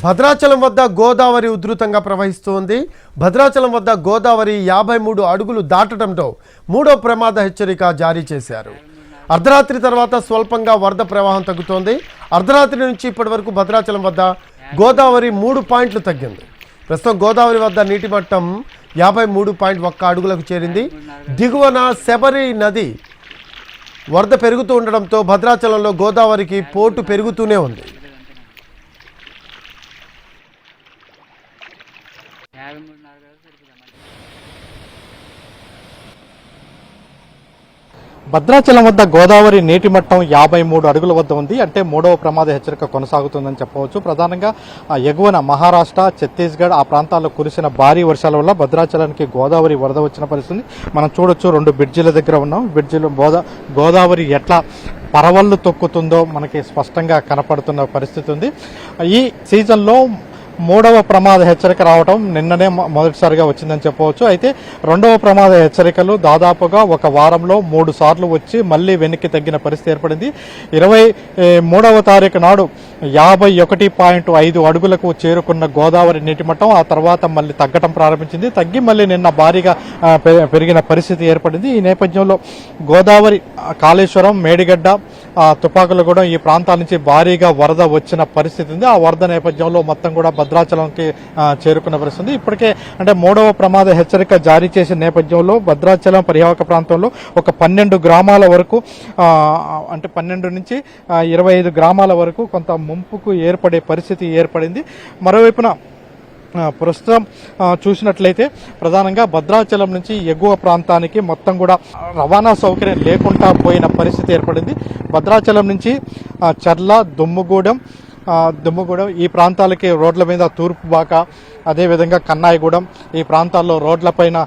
భద్రాచలం వద్ద గోదావరి ఉధృతంగా ప్రవహిస్తోంది. భద్రాచలం వద్ద గోదావరి 53 అడుగులు దాటడంతో మూడో ప్రమాద హెచ్చరిక జారీ చేశారు. అర్ధరాత్రి తర్వాత స్వల్పంగా వరద ప్రవాహం తగ్గుతోంది. అర్ధరాత్రి నుంచి ఇప్పటి వరకు భద్రాచలం వద్ద గోదావరి 3 పాయింట్లు తగ్గింది. ప్రస్తుతం గోదావరి వద్ద నీటి మట్టం 53.1 అడుగులకు చేరింది. దిగువన శబరి నది వరద పెరుగుతూ ఉండడంతో భద్రాచలంలో గోదావరికి పోటు పెరుగుతూనే ఉంది. భద్రాచలం వద్ద గోదావరి నీటి మట్టం 53 అడుగుల వద్ద ఉంది. అంటే మూడవ ప్రమాద హెచ్చరిక కొనసాగుతుందని చెప్పవచ్చు. ప్రధానంగా ఎగువన మహారాష్ట్ర, ఛత్తీస్గఢ్ ఆ ప్రాంతాల్లో కురిసిన భారీ వర్షాల వల్ల భద్రాచలానికి గోదావరి వరద వచ్చిన పరిస్థితి మనం చూడొచ్చు. 2 బ్రిడ్జిల దగ్గర ఉన్నాం. బ్రిడ్జిలు గోదావరి ఎట్లా పరవళ్ళు తొక్కుతుందో మనకి స్పష్టంగా కనపడుతున్న పరిస్థితి ఉంది. ఈ సీజన్లో మూడవ ప్రమాద హెచ్చరిక రావడం నిన్ననే మొదటిసారిగా వచ్చిందని చెప్పవచ్చు. అయితే రెండవ ప్రమాద హెచ్చరికలు దాదాపుగా ఒక వారంలో 3 సార్లు వచ్చి మళ్లీ వెనక్కి తగ్గిన పరిస్థితి ఏర్పడింది. 23వ తారీఖు నాడు 51.5 అడుగులకు చేరుకున్న గోదావరి నీటి మట్టం ఆ తర్వాత మళ్ళీ తగ్గటం ప్రారంభించింది. తగ్గి మళ్ళీ నిన్న భారీగా పెరిగిన పరిస్థితి ఏర్పడింది. ఈ నేపథ్యంలో గోదావరి, కాళేశ్వరం, మేడిగడ్డ, తుపాకులగూడెం ఈ ప్రాంతాల నుంచి భారీగా వరద వచ్చిన పరిస్థితి ఉంది. ఆ వరద నేపథ్యంలో మొత్తం కూడా భద్రాచలంకి చేరుకున్న పరిస్థితి. ఇప్పటికే అంటే మూడవ ప్రమాద హెచ్చరిక జారీ చేసిన నేపథ్యంలో భద్రాచలం పరివాహక ప్రాంతంలో ఒక 12 గ్రామాల వరకు అంటే 12 నుంచి 25 గ్రామాల వరకు కొంత ముంపుకు ఏర్పడే పరిస్థితి ఏర్పడింది. మరోవైపున ప్రస్తుతం చూసినట్లయితే ప్రధానంగా భద్రాచలం నుంచి ఎగువ ప్రాంతానికి మొత్తం కూడా రవాణా సౌకర్యం లేకుండా పోయిన పరిస్థితి ఏర్పడింది. భద్రాచలం నుంచి చర్ల, దుమ్ముగూడెం ఈ ప్రాంతాలకి రోడ్ల మీద తూర్పుబాక, అదేవిధంగా కన్నాయిగూడెం ఈ ప్రాంతాల్లో రోడ్లపైన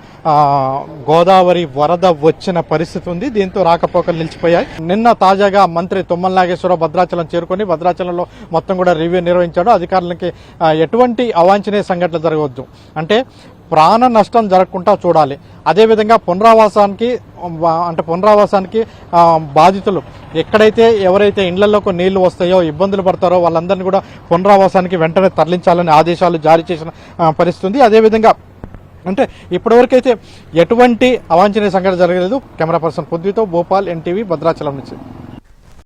గోదావరి వరద వచ్చిన పరిస్థితి ఉంది. దీంతో రాకపోకలు నిలిచిపోయాయి. నిన్న తాజాగా మంత్రి తుమ్మల నాగేశ్వరరావు భద్రాచలం చేరుకొని భద్రాచలంలో మొత్తం కూడా రివ్యూ నిర్వహించాడు. అధికారులకి ఎటువంటి అవాంఛనీయ సంఘటనలు జరగవద్దు, అంటే ప్రాణ నష్టం జరగకుండా చూడాలి. అదేవిధంగా పునరావాసానికి బాధితులు ఎక్కడైతే ఎవరైతే ఇళ్లలోకి నీళ్లు వస్తాయో ఇబ్బందులు పడతారో వాళ్ళందరినీ కూడా పునరావాసానికి వెంటనే తరలించాలని ఆదేశాలు జారీ చేసిన పరిస్థితి ఉంది. అదేవిధంగా అంటే ఇప్పటివరకైతే ఎటువంటి అవాంఛనీయ సంఘటన జరగలేదు. కెమెరా పర్సన్ పొద్దుతో భోపాల్, ఎన్టీవీ, భద్రాచలం నుంచి.